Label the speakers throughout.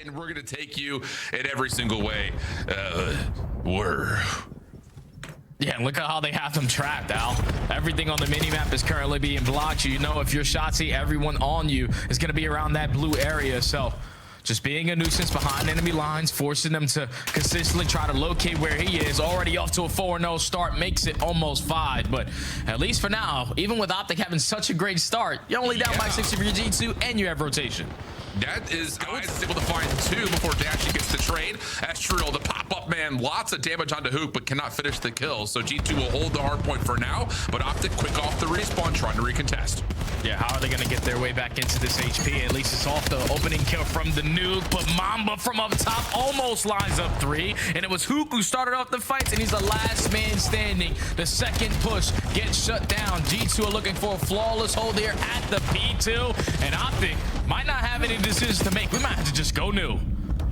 Speaker 1: and we're gonna take you in every single way.
Speaker 2: Yeah, look at how they have them trapped, Al. Everything on the minimap is currently being blocked. You know, if you're Shotzzy, everyone on you is going to be around that blue area. So just being a nuisance behind enemy lines, forcing them to consistently try to locate where he is. Already off to a 4-0 start, makes it almost 5. But at least for now, even with Optic having such a great start, you're only down by 60 for your G2 and you have rotation.
Speaker 1: That is Guys is able to find 2 before Dashy gets the trade. Astral, the pop-up man, lots of damage onto Hook, but cannot finish the kill. So G2 will hold the hard point for now, but Optic quick off the respawn, trying to recontest.
Speaker 2: Yeah, how are they going to get their way back into this HP? At least it's off the opening kill from the nuke, but Mamba from up top almost lines up 3, and it was Hook who started off the fights, and he's the last man standing. The second push gets shut down. G2 are looking for a flawless hold here at the P2, and Optic might not have any decisions to make. We might have to just go new.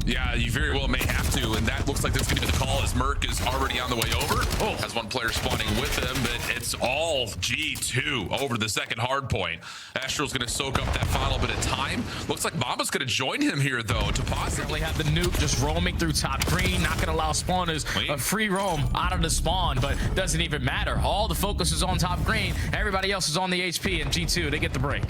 Speaker 1: Yeah, you very well may have to, and that looks like that's going to be the call as Merc is already on the way over. Has one player spawning with him, but it's all G2 over the second hard point. Astral's going to soak up that final bit of time. Looks like Mamba's going to join him here, though, to possibly
Speaker 2: have the nuke just roaming through top green, not going to allow spawners a free roam out of the spawn, but doesn't even matter. All the focus is on top green. Everybody else is on the HP, and G2, they get the break.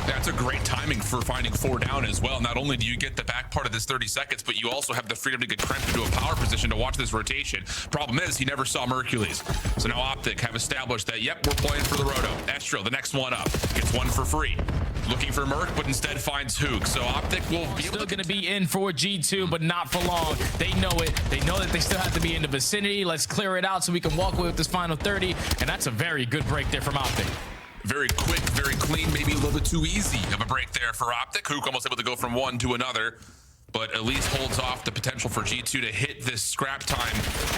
Speaker 1: That's a great timing for finding 4 down as well. Not only do you get the back part of this 30 seconds, but you also have the freedom to get cramped into a power position to watch this rotation. Problem is, he never saw Mercules. So now Optic have established that, yep, we're playing for the Roto. Astro, the next one up, gets 1 for free. Looking for Merc, but instead finds Hook. So Optic will be able
Speaker 2: still going to be in for G2, but not for long. They know it. They know that they still have to be in the vicinity. Let's clear it out so we can walk away with this final 30. And that's a very good break there from Optic.
Speaker 1: Very quick, very clean, maybe a little bit too easy of a break there for Optic. Hook almost able to go from one to another, but at least holds off the potential for G2 to hit this scrap time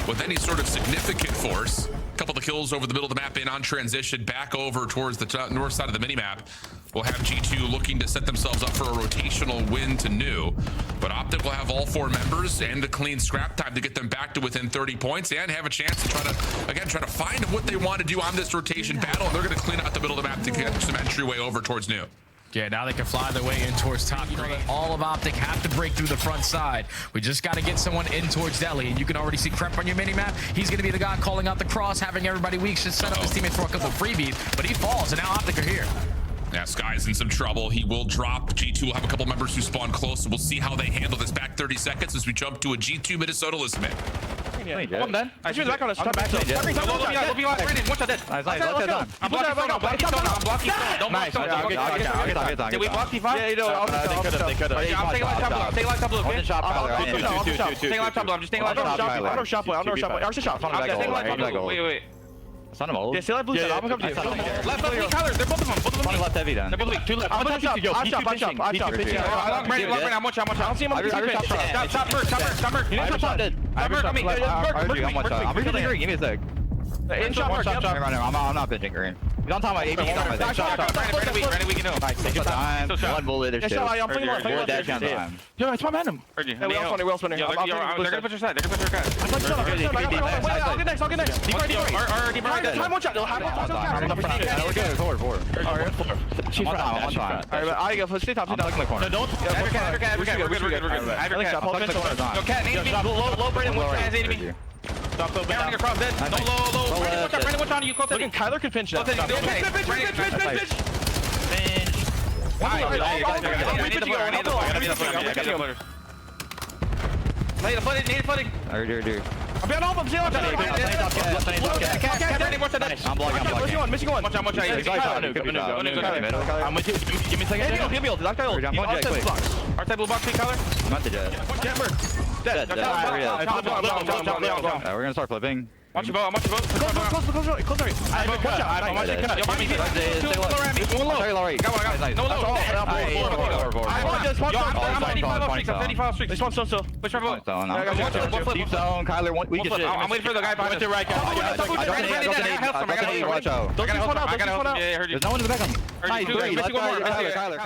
Speaker 1: with any sort of significant force. A couple of kills over the middle of the map in on transition, back over towards the north side of the minimap. We'll have G2 looking to set themselves up for a rotational win to new, but Optic will have all 4 members and the clean scrap time to get them back to within 30 points and have a chance to try to find what they want to do on this rotation battle. They're going to clean out the middle of the map to get some entryway over towards new.
Speaker 2: Yeah, now they can fly their way in towards top green. All of Optic have to break through the front side. We just got to get someone in towards Delhi, and you can already see Crep on your minimap. He's going to be the guy calling out the cross, having everybody weak, just set up his teammates for a couple of freebies, but he falls, and now Optic are here.
Speaker 1: Yeah, Sky's in some trouble. He will drop. G2 will have a couple members who spawn close, so we'll see how they handle this back 30 seconds as we jump to a G2 Minnesota list man.
Speaker 3: I'm done. I should back on us. I'm blocking stone. Don't block stone. Did we block T5? Yeah, you know, they could have. I'm taking live top blue. I'm taking live top blue. I'm just taking live top blue. I don't shot. I'm just shot. I'm taking live top blue. Wait.
Speaker 4: Son of old.
Speaker 3: Yeah, stay left blue side. I'm gonna come to you. Left, Kyler. They're both of them. Both of them.
Speaker 4: Left heavy then.
Speaker 3: They're both weak. 2 left. I'm gonna chop. I'm pitching. I'm watching. I don't see him on the pitch. Stop, Merc. You need to stop. Merc, I mean, I'm
Speaker 4: reading green. Give me a sec.
Speaker 3: In shot, Merc.
Speaker 4: I'm not pitching green. He's on top of my AP. He's on my
Speaker 3: shot. Brandon weak.
Speaker 4: Nice. Take your time. One bullet. There's 2.
Speaker 3: I'm playing
Speaker 4: left.
Speaker 3: Yo, it's my man. Yeah, we all spawning. They're gonna put your side. I'll get next. Deep right. Time one shot.
Speaker 4: We're good. Forward.
Speaker 3: She's on time. Alright, I go. Stay top.
Speaker 4: corner.
Speaker 3: Don't. We're good. No, Cat, low Brandon. One has 8 to me. Stop the back. Across dead. No, low. Brandon, what's on you? Close. Looking, Kyler could pinch that. Pinch. Need flooding. I'm behind all of them. Zero.
Speaker 4: I'm blocking.
Speaker 3: Missing one. Watch out. I'm with you. Give me a second. Give me a R-type blue box, Kyler.
Speaker 4: I'm at the jet.
Speaker 3: Dead.
Speaker 4: We're gonna start flipping.
Speaker 3: Watch your boat. Close. I'm watching cut. Yo, me. One low. No low. I'm 85 streaks. Spawn still. Push my boat.
Speaker 4: Deep zone. Kyler, we can shit.
Speaker 3: I'm waiting for the guy behind the right.
Speaker 4: Watch out.
Speaker 3: I gotta help him. Yeah, I heard you.
Speaker 4: There's no one in the back of me.
Speaker 3: Nice.
Speaker 4: Kyler.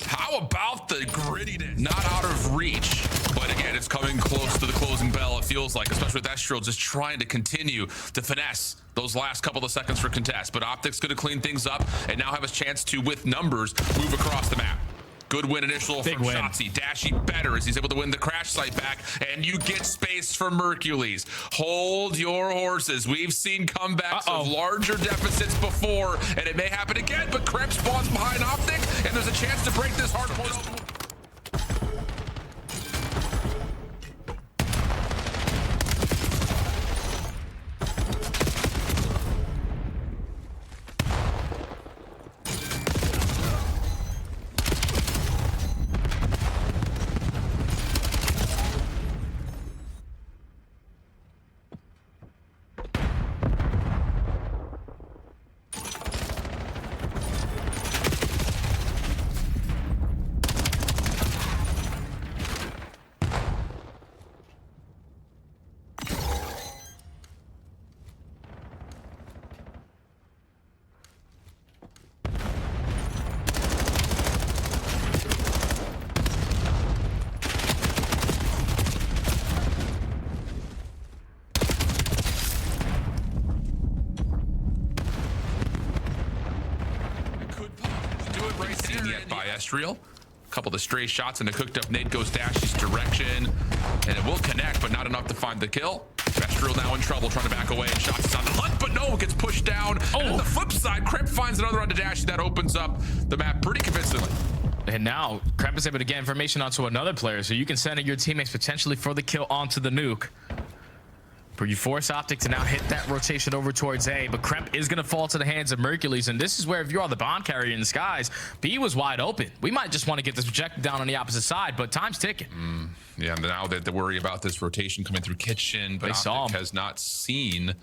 Speaker 1: How about the grittiness? Not out of reach, but again, it's coming close to the closing bell, it feels like, especially with Astral just trying to continue to finesse those last couple of seconds for contest. But Optic's going to clean things up and now have a chance to, with numbers, move across the map. Good win initial from Shotzzy. Dashy better as he's able to win the crash site back, and you get space for Mercules. Hold your horses. We've seen comebacks of larger deficits before, and it may happen again, but Kremp spawns behind Optic, and there's a chance to break this hard point open. Yet by Estriel. A couple of the stray shots and a cooked up nade goes Dashy's direction, and it will connect, but not enough to find the kill. Estriel now in trouble, trying to back away, and Shots is on the hunt, but no, gets pushed down. And on the flip side, Kremp finds another onto Dashy. That opens up the map pretty convincingly.
Speaker 2: And now Kremp is able to get information onto another player, so you can send your teammates potentially for the kill onto the nuke. But you force Optic to now hit that rotation over towards A, but Kremp is going to fall to the hands of Mercules, and this is where if you are the bomb carrier in the skies, B was wide open. We might just want to get this projected down on the opposite side, but time's ticking.
Speaker 1: Yeah, and now they worry about this rotation coming through kitchen, but Optic has not seen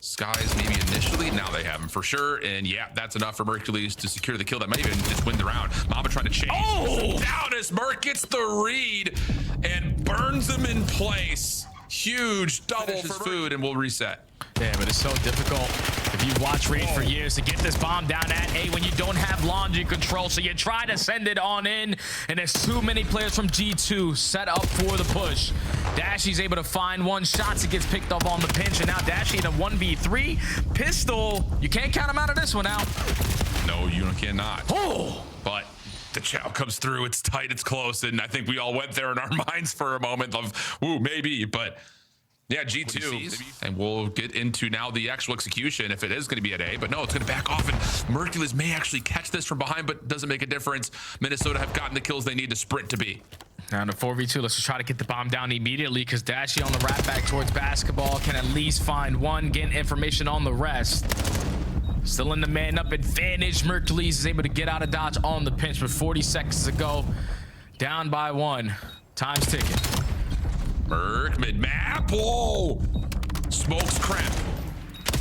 Speaker 1: Skies maybe initially. Now they have him for sure, and yeah, that's enough for Mercules to secure the kill. That might even just win the round. Mamba trying to chase. Down as Merc gets the read and burns him in place. Huge double for food, and we'll reset.
Speaker 2: Yeah, but it's so difficult if you've watched Raid for years to get this bomb down at A when you don't have laundry control, so you try to send it on in, and there's too many players from G2 set up for the push. Dashy's able to find one shot, so gets picked up on the pinch, and now Dashy in a 1v3 pistol. You can't count him out of this one now.
Speaker 1: No, you cannot. But the chow comes through. It's tight, it's close, and I think we all went there in our minds for a moment of, ooh, maybe, but yeah, G2, and we'll get into now the actual execution if it is going to be at A, but no, it's going to back off, and Mercules may actually catch this from behind, but doesn't make a difference. Minnesota have gotten the kills they need to sprint to B.
Speaker 2: Now in a 4v2, let's just try to get the bomb down immediately, because Dashy on the wrap back towards basketball can at least find one, get information on the rest. Still in the man up advantage. Mercules is able to get out of dodge on the pinch with 40 seconds to go. Down by one. Time's ticking.
Speaker 1: Merc mid-map. Whoa! Smokes Kremp.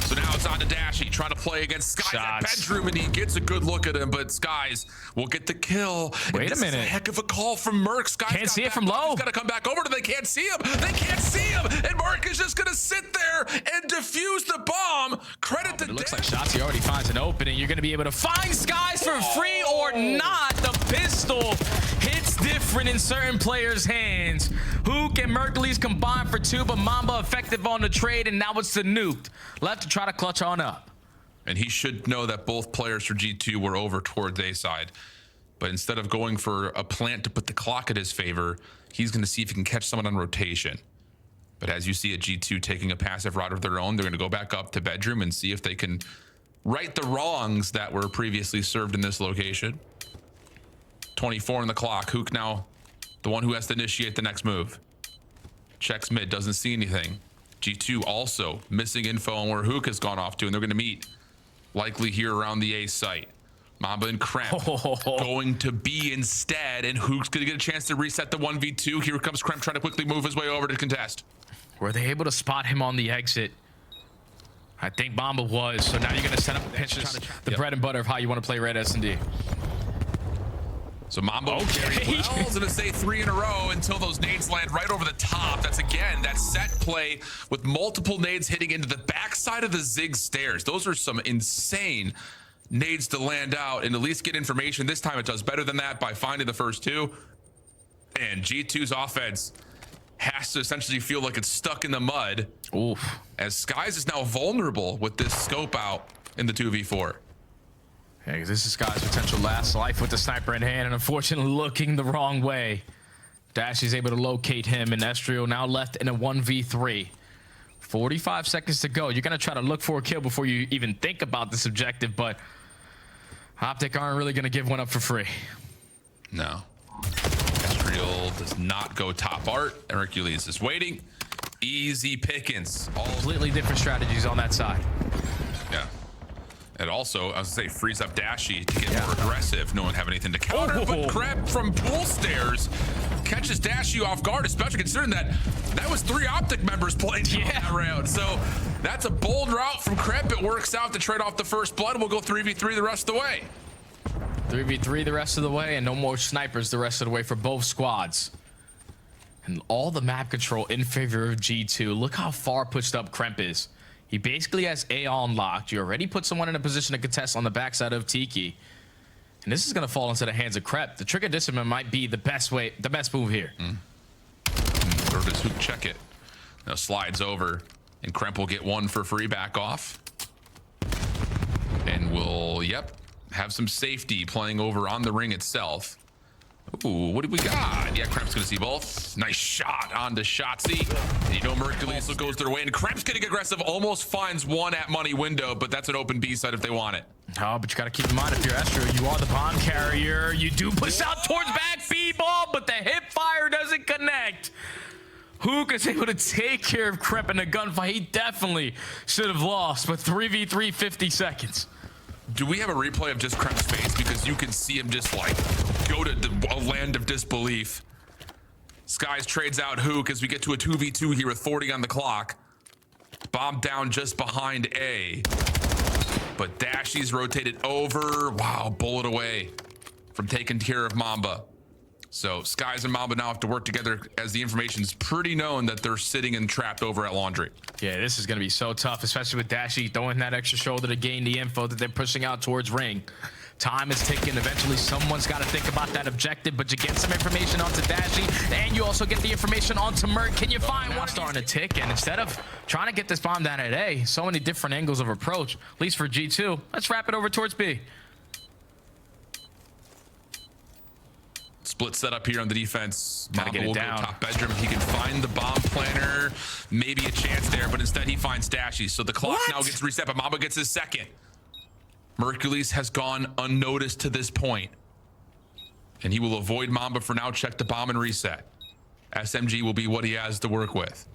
Speaker 1: So now it's on to Dashy, trying to play against Skies at bedroom, and he gets a good look at him, but Skies will get the kill.
Speaker 2: Wait a minute.
Speaker 1: Is a heck of a call from Merc. Skies
Speaker 2: can't see it from low.
Speaker 1: He's got to come back over to They can't see him. They can't see him. And Merc is just going to sit there and defuse the bomb. Credit to
Speaker 2: it looks like Shotzzy already finds an opening. You're going to be able to find Skies for free or not. The pistol hits different in certain players' hands. Hook and Mercules combined for two, but Mamba effective on the trade, and now it's the nuked. Left to try to clutch on up.
Speaker 1: And he should know that both players for G2 were over towards A side. But instead of going for a plant to put the clock in his favor, he's going to see if he can catch someone on rotation. But as you see at G2 taking a passive route of their own, they're going to go back up to bedroom and see if they can right the wrongs that were previously served in this location. 24 on the clock. Hook now the one who has to initiate the next move. Checks mid, doesn't see anything. G2 also missing info on where Hook has gone off to, and they're going to meet likely here around the A site. Mamba and Kremp going to B instead, and Hook's going to get a chance to reset the 1v2. Here comes Kremp trying to quickly move his way over to contest.
Speaker 2: Were they able to spot him on the exit? I think Mamba was, so now you're going to set up the pinches, the bread and butter of how you want to play red S&D.
Speaker 1: So Mambo very well. Is going to say 3 in a row until those nades land right over the top. That's again that set play with multiple nades hitting into the backside of the zig stairs. Those are some insane nades to land out and at least get information. This time it does better than that by finding the first two. And G2's offense has to essentially feel like it's stuck in the mud. As Skies is now vulnerable with this scope out in the 2v4.
Speaker 2: Hey, this is Sky's potential last life with the sniper in hand, and unfortunately looking the wrong way. Dashy's able to locate him, and Estriel now left in a 1v3. 45 seconds to go. You're going to try to look for a kill before you even think about this objective, but Optic aren't really going to give one up for free.
Speaker 1: No. Estriel does not go top art. Hercules is waiting. Easy pickings. All
Speaker 2: Completely different strategies on that side.
Speaker 1: Yeah. And also, I was going to say, frees up Dashy to get more aggressive. No one have anything to counter, but Kreb from pool stairs catches Dashy off guard, especially considering that was 3 Optic members playing that round. So that's a bold route from Kreb. It works out to trade off the first blood. We'll go 3v3 the rest of the way.
Speaker 2: 3v3 the rest of the way, and no more snipers the rest of the way for both squads. And all the map control in favor of G2. Look how far pushed up Kremp is. He basically has A unlocked. You already put someone in a position to contest on the backside of Tiki. And this is going to fall into the hands of Krep. The trigger discipline might be the best move here.
Speaker 1: Or does Hook check it? Now slides over, and Kremp will get one for free back off. And we'll, have some safety playing over on the ring itself. Ooh, what do we got? Yeah, Kremp's gonna see both. Nice shot onto Shotzzy. You know Hercules goes their way, and Kremp's getting aggressive, almost finds one at money window, but that's an open B side if they want it.
Speaker 2: Oh, but you gotta keep in mind, if you're Estriel, you are the bomb carrier. You do push out towards back B ball, but the hip fire doesn't connect. Hook is able to take care of Kremp in a gunfight. He definitely should have lost, but 3v3, 50 seconds.
Speaker 1: Do we have a replay of just Kremp's face? Because you can see him just like go to a land of disbelief. Skies trades out Hook as we get to a 2v2 here with 40 on the clock. Bomb down just behind A. But Dashy's rotated over. Wow, bullet away from taking care of Mamba. So Skies and Mamba now have to work together, as the information is pretty known that they're sitting and trapped over at Laundry.
Speaker 2: Yeah, this is going to be so tough, especially with Dashy throwing that extra shoulder to gain the info that they're pushing out towards ring. Time is ticking. Eventually, someone's got to think about that objective, but you get some information onto Dashy, and you also get the information onto Merc. Can you find one starting to tick? And instead of trying to get this bomb down at A, so many different angles of approach, at least for G2, let's wrap it over towards B.
Speaker 1: Split setup here on the defense.
Speaker 2: Gotta get it down.
Speaker 1: Go top bedroom. He can find the bomb planner. Maybe a chance there, but instead he finds Dashy. So the clock now gets reset, but Mamba gets his second. Hercules has gone unnoticed to this point. And he will avoid Mamba for now. Check the bomb and reset. SMG will be what he has to work with.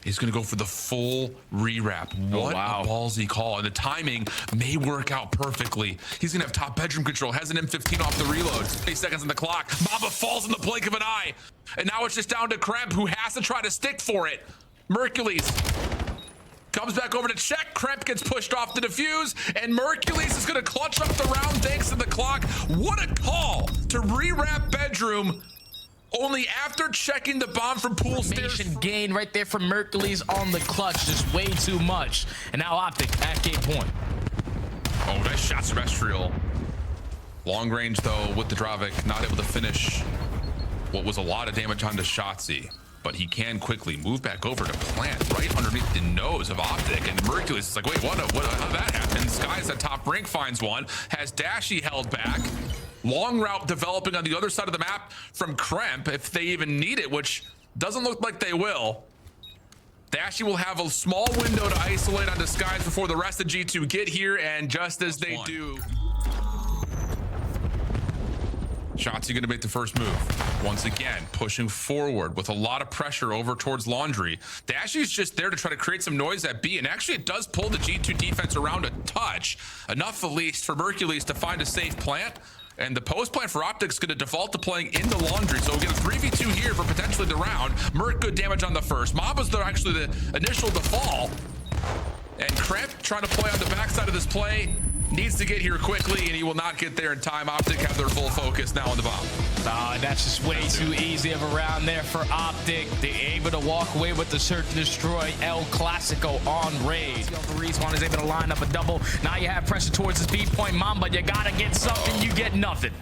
Speaker 1: He's going to go for the full rewrap. What a ballsy call. And the timing may work out perfectly. He's going to have top bedroom control. Has an M15 off the reload. 8 seconds on the clock. Mamba falls in the blink of an eye. And now it's just down to Kremp, who has to try to stick for it. Hercules comes back over to check. Kremp gets pushed off the defuse. And Hercules is going to clutch up the round thanks to the clock. What a call to rewrap bedroom. Only after checking the bomb from pool stairs.
Speaker 2: Gain right there from Hercules on the clutch, just way too much. And now Optic at game point.
Speaker 1: Oh, nice shots from Estriel. Long range though with the Dravik, not able to finish what was a lot of damage onto Shotzzy. But he can quickly move back over to plant right underneath the nose of Optic. And Hercules is like, wait, how'd that happen? Sky's at top rank, finds one, has Dashy held back. Long route developing on the other side of the map from Kremp, if they even need it, which doesn't look like they will. Dashy will have a small window to isolate onto Skies before the rest of G2 get here, and just as they do, Shotzzy gonna make the first move. Once again, pushing forward with a lot of pressure over towards Laundry. Dashy's just there to try to create some noise at B, and actually it does pull the G2 defense around a touch. Enough at least for Hercules to find a safe plant. And the post plant for Optic's going to default to playing in the Laundry. So we'll get a 3v2 here for potentially the round. Merc, good damage on the first. Mamba's actually the initial default. And Kremp trying to play on the backside of this play. Needs to get here quickly, and he will not get there in time. Optic have their full focus now on the bomb.
Speaker 2: That's just way too easy of a round there for Optic. They're able to walk away with the search and destroy El Clasico on raid. Respawn is able to line up a double. Now you have pressure towards this B point, Mamba. You gotta get something, you get nothing.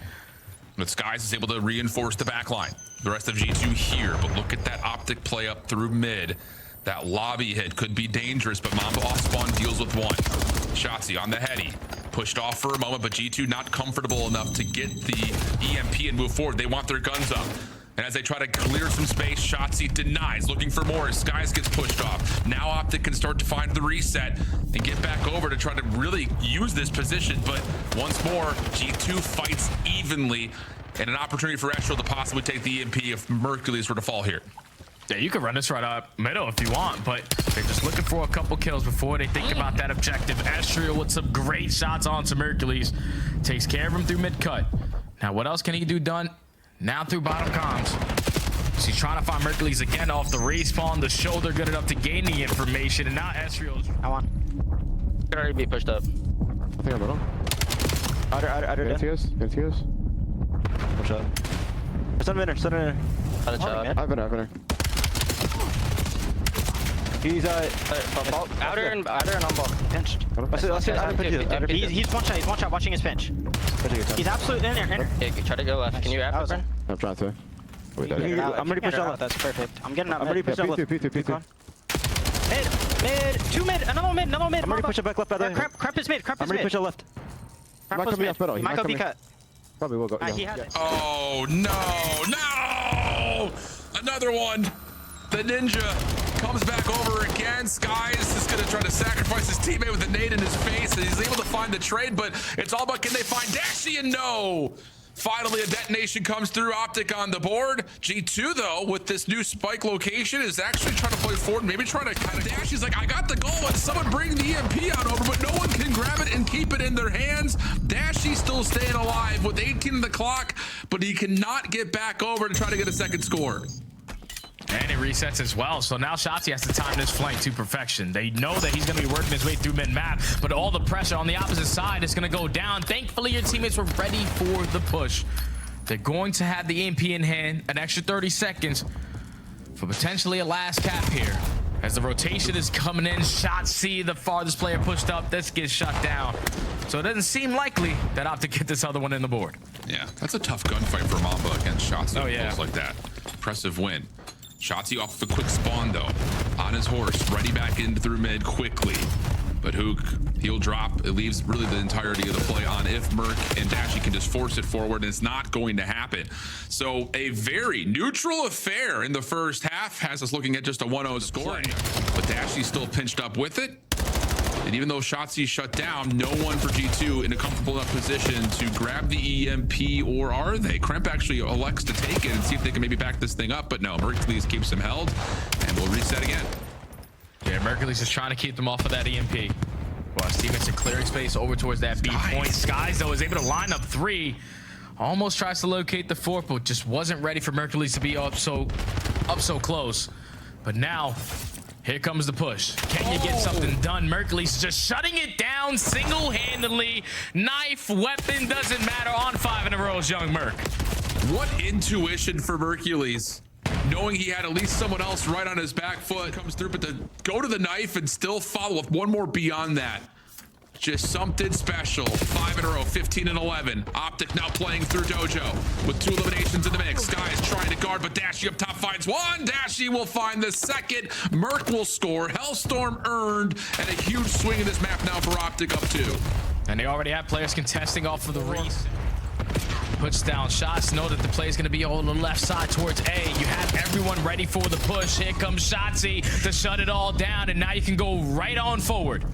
Speaker 1: But Skies is able to reinforce the back line. The rest of G2 here, but look at that Optic play up through mid. That lobby hit could be dangerous, but Mamba off spawn deals with one. Shotzzy on the heady. pushed off for a moment, but G2 not comfortable enough to get the EMP and move forward. They want their guns up. And as they try to clear some space, Shotzzy denies, looking for more. Skies gets pushed off. Now Optic can start to find the reset and get back over to try to really use this position. But once more, G2 fights evenly, and an opportunity for Estral to possibly take the EMP if Mercules were to fall here.
Speaker 2: Yeah, you can run this right up middle if you want, but they're just looking for a couple kills before they think about that objective. Estral with some great shots onto Mercules. Takes care of him through mid-cut. Now, what else can he do done? Now through bottom comms. So he's trying to find Mercules again off the respawn. The shoulder good enough to gain the information, and now Estrel's...
Speaker 3: I want. Could already be pushed up.
Speaker 5: I think I'm middle.
Speaker 3: Under.
Speaker 5: Get Tears.
Speaker 3: Push up. Center.
Speaker 5: I've been there.
Speaker 3: He's outer and on ball. Pinched. Let's get He's one shot watching his pinch. He's absolutely in there.
Speaker 6: Yeah, try to go left. Can you wrap it, Brent?
Speaker 5: I'm trying to.
Speaker 3: I'm ready to push up left. That's perfect. I'm getting up.
Speaker 5: I'm ready to push up left. P2.
Speaker 3: Mid. Two mid. Another mid. I'm ready to push up back left, by the way. Crap is mid.
Speaker 5: I'm ready to push up left.
Speaker 3: Crap was mid. Michael be cut.
Speaker 5: Probably will go.
Speaker 3: He has it.
Speaker 1: Oh, no! Another one. The Ninja comes back over again. Skies is going to try to sacrifice his teammate with a nade in his face, and he's able to find the trade, but it's all about can they find Dashy, and no! Finally, a detonation comes through. Optic on the board. G2, though, with this new spike location, is actually trying to play forward, maybe trying to kind of dash. He's like, I got the goal, and someone bring the EMP out over, but no one can grab it and keep it in their hands. Dashy still staying alive with 18 on the clock, but he cannot get back over to try to get a second score.
Speaker 2: And it resets as well. So now Shotzzy has to time this flank to perfection. They know that he's going to be working his way through mid-map, but all the pressure on the opposite side is going to go down. Thankfully, your teammates were ready for the push. They're going to have the EMP in hand, an extra 30 seconds for potentially a last cap here. As the rotation is coming in, Shotzzy, the farthest player pushed up. This gets shut down. So it doesn't seem likely that Optic get this other one in the board.
Speaker 1: Yeah, that's a tough gunfight for Mamba against Shotzzy.
Speaker 2: Oh, yeah.
Speaker 1: Like that. Impressive win. Shotzzy off of a quick spawn, though. On his horse, ready back into through mid quickly. But Hook, he'll drop. It leaves really the entirety of the play on if Merc and Dashy can just force it forward, and it's not going to happen. So a very neutral affair in the first half has us looking at just a 1-0 score. But Dashy's still pinched up with it. And even though Shotzzy shut down, no one for G2 in a comfortable enough position to grab the EMP, or are they? Kremp actually elects to take it and see if they can maybe back this thing up, but no, Mercules keeps him held, and we'll reset again.
Speaker 2: Yeah, Mercules is trying to keep them off of that EMP. Well, his teammates are clearing space over towards that B point. Skies, though, is able to line up 3. Almost tries to locate the 4th, but just wasn't ready for Mercules to be up so close. But now, here comes the push. Can you get something done? Mercules just shutting it down single-handedly. Knife, weapon, doesn't matter. On 5 in a row is young Merc.
Speaker 1: What intuition for Mercules. Knowing he had at least someone else right on his back foot comes through, but to go to the knife and still follow up one more beyond that. Just something special. 5 in a row, 15 and 11. Optic now playing through Dojo with 2 eliminations in the mix. Skies trying to guard, but Dashy up top finds one. Dashy will find the second. Merc will score. Hellstorm earned, and a huge swing in this map now for Optic up 2.
Speaker 2: And they already have players contesting off of the reset. Puts down shots. Know that the play is going to be on the left side towards A. You have everyone ready for the push. Here comes Shotzzy to shut it all down, and now you can go right on forward.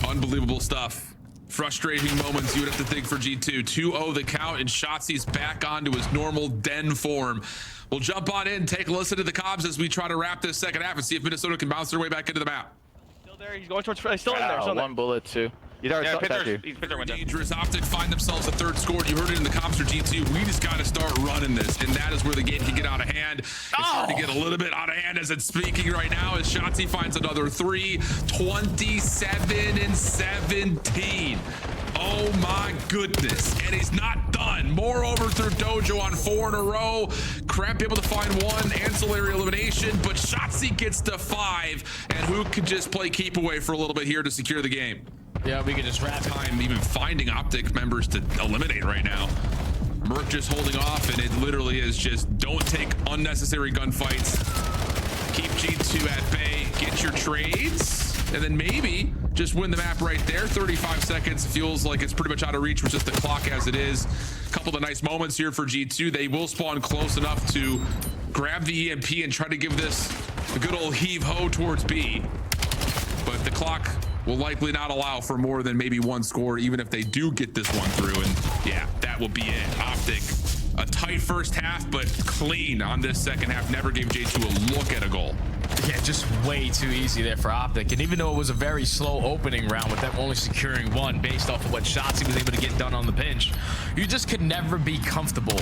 Speaker 1: Unbelievable stuff. Frustrating moments you would have to think for G2. 2-0 the count, and Shotzzy's back onto his normal den form. We'll jump on in, take a listen to the comms as we try to wrap this second half and see if Minnesota can bounce their way back into the map.
Speaker 3: Still there. He's going towards. He's still in there.
Speaker 6: One bullet, 2.
Speaker 3: He's
Speaker 1: Dangerous. Optic find themselves a 3rd score. You heard it in the comms for G2. We just got to start running this, and that is where the game can get out of hand. It's starting to get a little bit out of hand as it's speaking right now, as Shotzzy finds another 3. 27 and 17. Oh my goodness. And he's not done. Moreover, through Dojo on 4 in a row. Kremp able to find 1 ancillary elimination, but Shotzzy gets to 5, and who could just play keep away for a little bit here to secure the game.
Speaker 2: Yeah, we can just wrap
Speaker 1: time even finding Optic members to eliminate right now. Merc just holding off, and it literally is just don't take unnecessary gunfights. Keep G2 at bay. Get your trades. and then maybe just win the map right there. 35 seconds feels like it's pretty much out of reach with just the clock as it is. A couple of nice moments here for G2. They will spawn close enough to grab the EMP and try to give this a good old heave-ho towards B. But the clock will likely not allow for more than maybe one score, even if they do get this one through. And yeah, that will be it. Optic, a tight first half, but clean on this second half. Never gave J2 a look at a goal.
Speaker 2: Yeah, just way too easy there for Optic. And even though it was a very slow opening round with them only securing one based off of what shots he was able to get done on the pinch, you just could never be comfortable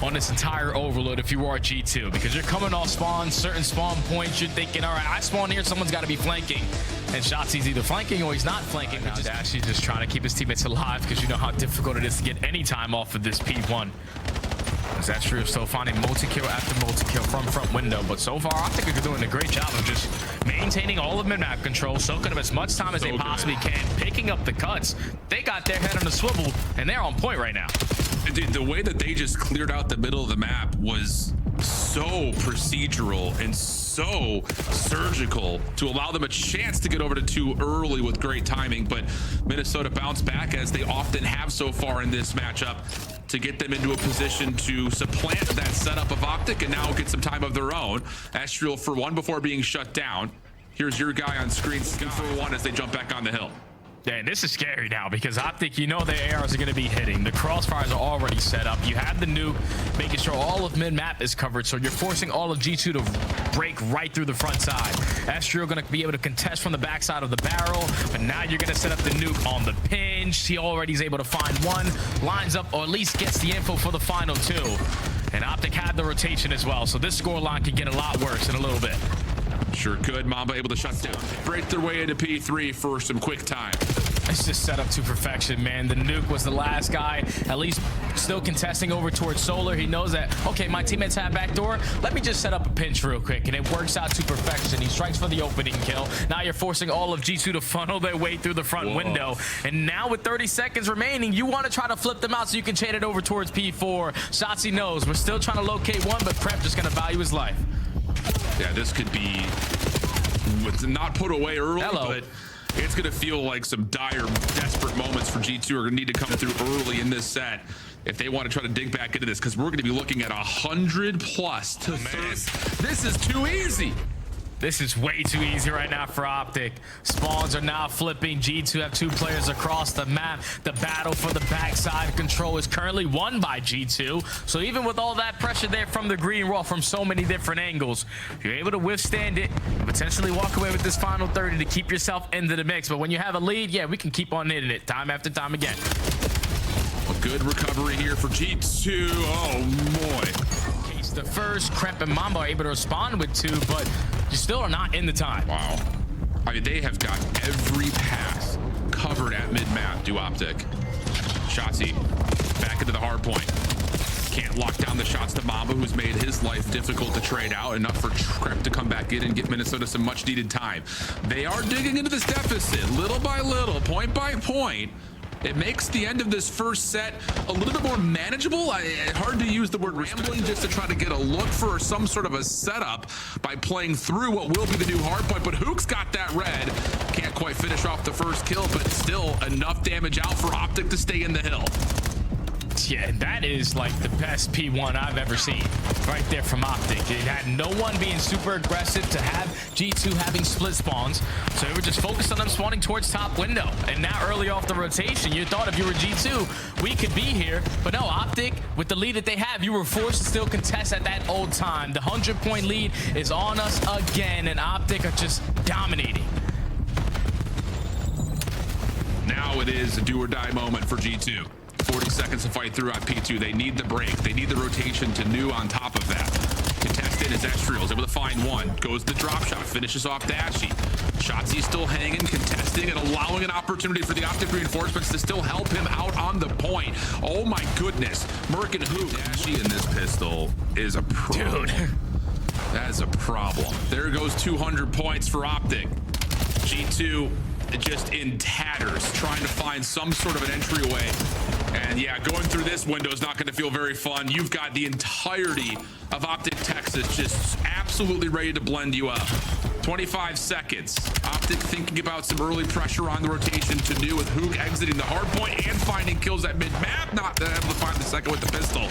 Speaker 2: on this entire overload if you are G2, because you're coming off spawn, certain spawn points, you're thinking, all right, I spawn here, someone's got to be flanking. And Shotzi's either flanking or he's not flanking. Now Dashy's just trying to keep his teammates alive, because you know how difficult it is to get any time off of this P1. That's true. Still finding multi-kill after multi-kill from front window, but so far Optic are doing a great job of just maintaining all of mid-map control, soaking up as much time as they possibly can, picking up the cuts. They got their head on a swivel, and they're on point right now.
Speaker 1: Dude, the way that they just cleared out the middle of the map was so procedural and so surgical to allow them a chance to get over to 2 early with great timing. But Minnesota bounced back, as they often have so far in this matchup, to get them into a position to supplant that setup of Optic and now get some time of their own. Astral for one before being shut down. Here's your guy on screen for one as they jump back on the hill.
Speaker 2: Yeah, this is scary now, because Optic, you know their ARs are going to be hitting. The crossfires are already set up. You have the nuke, making sure all of mid-map is covered, so you're forcing all of G2 to break right through the front side. Astro going to be able to contest from the backside of the barrel, but now you're going to set up the nuke on the pinch. He already is able to find one, lines up, or at least gets the info for the final 2. And Optic had the rotation as well, so this scoreline could get a lot worse in a little bit.
Speaker 1: Sure could. Mamba able to shut down, break their way into P3 for some quick time.
Speaker 2: It's just set up to perfection, man. The nuke was the last guy, at least still contesting over towards Solar. He knows that, okay, my teammates have backdoor. Let me just set up a pinch real quick, and it works out to perfection. He strikes for the opening kill. Now you're forcing all of G2 to funnel their way through the front window. And now with 30 seconds remaining, you want to try to flip them out so you can chain it over towards P4. Shotzi knows we're still trying to locate one, but Prep just going to value his life.
Speaker 1: Yeah, this could be not put away early, but it's going to feel like some dire, desperate moments for G2 are going to need to come through early in this set if they want to try to dig back into this, because we're going to be looking at 100 plus to 30. This is too easy.
Speaker 2: This is way too easy right now for Optic. Spawns are now flipping. G2 have 2 players across the map. The battle for the backside control is currently won by G2. So even with all that pressure there from the green wall from so many different angles, you're able to withstand it and potentially walk away with this final 30 to keep yourself into the mix. But when you have a lead, yeah, we can keep on hitting it time after time again.
Speaker 1: A good recovery here for G2. Oh, boy.
Speaker 2: Case the first. Kremp and Mamba are able to respond with 2, but you still are not in the time.
Speaker 1: Wow. I mean, they have got every pass covered at mid-map, do Optic. Shotzi back into the hard point. Can't lock down the shots to Mamba, who's made his life difficult to trade out. Enough for Kremp to come back in and get Minnesota some much-needed time. They are digging into this deficit, little by little, point by point. It makes the end of this first set a little bit more manageable. Hard to use the word rambling, just to try to get a look for some sort of a setup by playing through what will be the new hard point. But Hook's got that red. Can't quite finish off the first kill, but still enough damage out for Optic to stay in the hill.
Speaker 2: Yeah, that is like the best P1 I've ever seen right there from Optic. It had no one being super aggressive to have G2 having split spawns. So they were just focused on them spawning towards top window. And now early off the rotation, you thought if you were G2, we could be here. But no, Optic, with the lead that they have, you were forced to still contest at that old time. The 100-point lead is on us again, and Optic are just dominating.
Speaker 1: Now it is a do-or-die moment for G2. 40 seconds to fight through on P2. They need the break. They need the rotation to new on top of that. Contested is Estriel, is able to find one. Goes the drop shot, finishes off Dashy. Shotzi still hanging, contesting, and allowing an opportunity for the Optic reinforcements to still help him out on the point. Oh my goodness. Merc and Hook. Dashy in this pistol is a problem. Dude. That is a problem. There goes 200 points for Optic. G2 just in tatters, trying to find some sort of an entryway. And yeah, going through this window is not going to feel very fun. You've got the entirety of Optic Texas just absolutely ready to blend you up. 25 seconds. Optic thinking about some early pressure on the rotation to do with Hook exiting the hard point and finding kills at mid-map. Not able to find the second with the pistol.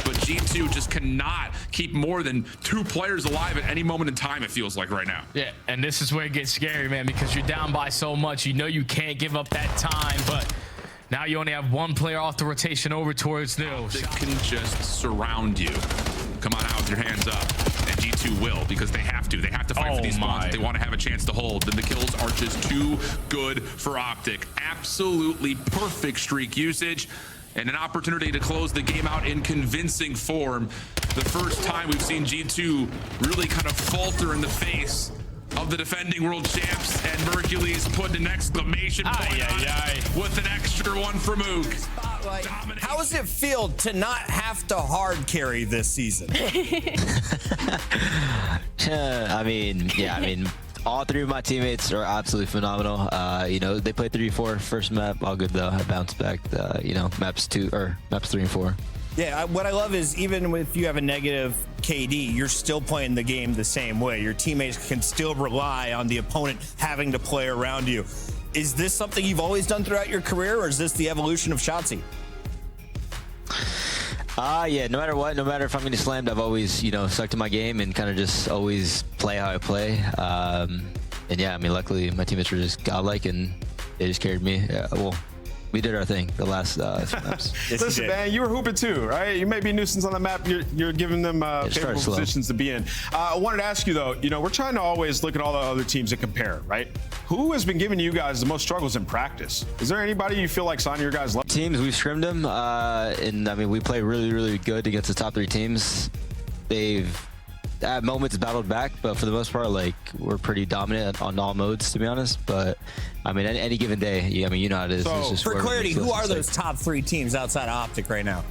Speaker 1: But G2 just cannot keep more than 2 players alive at any moment in time, it feels like right now.
Speaker 2: Yeah, and this is where it gets scary, man, because you're down by so much. You know you can't give up that time, but now you only have 1 player off the rotation over towards Nils.
Speaker 1: They can just surround you. Come on out with your hands up. And G2 will, because they have to. They have to fight for these spawns if they want to have a chance to hold. Then the kills are just too good for Optic. Absolutely perfect streak usage and an opportunity to close the game out in convincing form. The first time we've seen G2 really kind of falter in the face of the defending world champs, and Mercules put an exclamation point on it with an extra one from Ook.
Speaker 7: How does it feel to not have to hard carry this season?
Speaker 8: I mean, all 3 of my teammates are absolutely phenomenal. You know, they played 3-4 first map, all good though. I bounced back. You know, maps 3 and 4.
Speaker 7: Yeah, what I love is even if you have a negative KD, you're still playing the game the same way. Your teammates can still rely on the opponent having to play around you. Is this something you've always done throughout your career, or is this the evolution of Shotzzy?
Speaker 8: Yeah, no matter what, no matter if I'm getting slammed, I've always, you know, stuck to my game and kind of just always play how I play. And yeah, I mean, luckily my teammates were just godlike and they just carried me. Yeah, well, we did our thing the last maps.
Speaker 7: Yes,
Speaker 9: listen, man, you were hooping too, right? You may be a nuisance on the map. You're giving them favorable positions to be in. I wanted to ask you though, you know, we're trying to always look at all the other teams and compare, right? Who has been giving you guys the most struggles in practice? Is there anybody you feel like's on your guys' level?
Speaker 8: Teams, we've scrimmed them, and I mean, we play really, really good against the top 3 teams. They've at moments battled back, but for the most part, like, we're pretty dominant on all modes, to be honest. But I mean, any given day, I mean, you know how it is.
Speaker 7: So,
Speaker 8: just
Speaker 7: for clarity, who are those top 3 teams outside of Optic right now?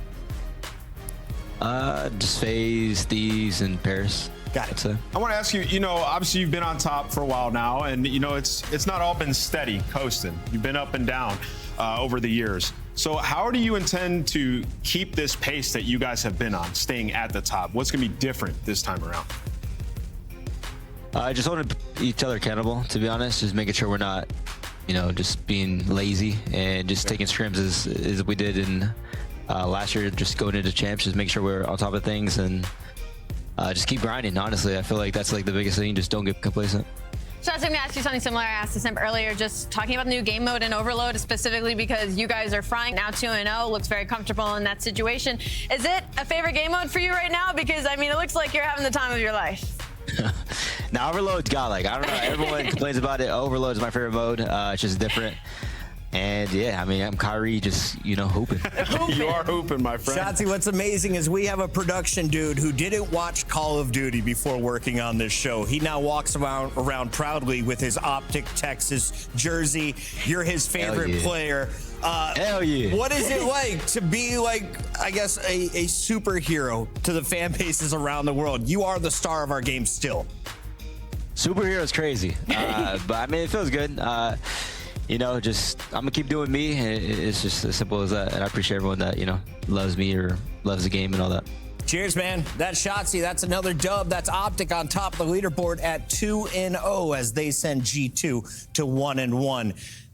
Speaker 8: Just Faze, Thieves, and Paris.
Speaker 7: Got it.
Speaker 9: I want to ask you, you know, obviously you've been on top for a while now, and you know, it's not all been steady coasting. You've been up and down over the years. So how do you intend to keep this pace that you guys have been on, staying at the top? What's going to be different this time around?
Speaker 8: I just want to each other accountable, to be honest, just making sure we're not, you know, just being lazy and just taking scrims as we did in last year, just going into champs, just make sure we're on top of things and just keep grinding. Honestly, I feel like that's like the biggest thing. Just don't get complacent.
Speaker 10: Shots, I'm gonna ask you something similar. I asked this earlier, just talking about the new game mode and overload, specifically because you guys are frying now 2-0, looks very comfortable in that situation. Is it a favorite game mode for you right now? Because I mean, it looks like you're having the time of your life.
Speaker 8: Now Overload's got, like, I don't know, everyone complains about it. Overload's my favorite mode. It's just different. And yeah, I mean, I'm Kyrie, just, you know, hooping.
Speaker 9: You are hooping, my friend.
Speaker 7: Shotzzy, what's amazing is we have a production dude who didn't watch Call of Duty before working on this show. He now walks around proudly with his Optic Texas jersey. You're his favorite player.
Speaker 8: Hell yeah.
Speaker 7: What is it like to be, like, I guess, a superhero to the fan bases around the world? You are the star of our game still.
Speaker 8: Superhero is crazy. But I mean, it feels good. You know, just, I'm gonna keep doing me. It's just as simple as that. And I appreciate everyone that, you know, loves me or loves the game and all that.
Speaker 7: Cheers, man. That's Shotzzy. That's another dub. That's Optic on top of the leaderboard at 2-0 as they send G2 to 1-1.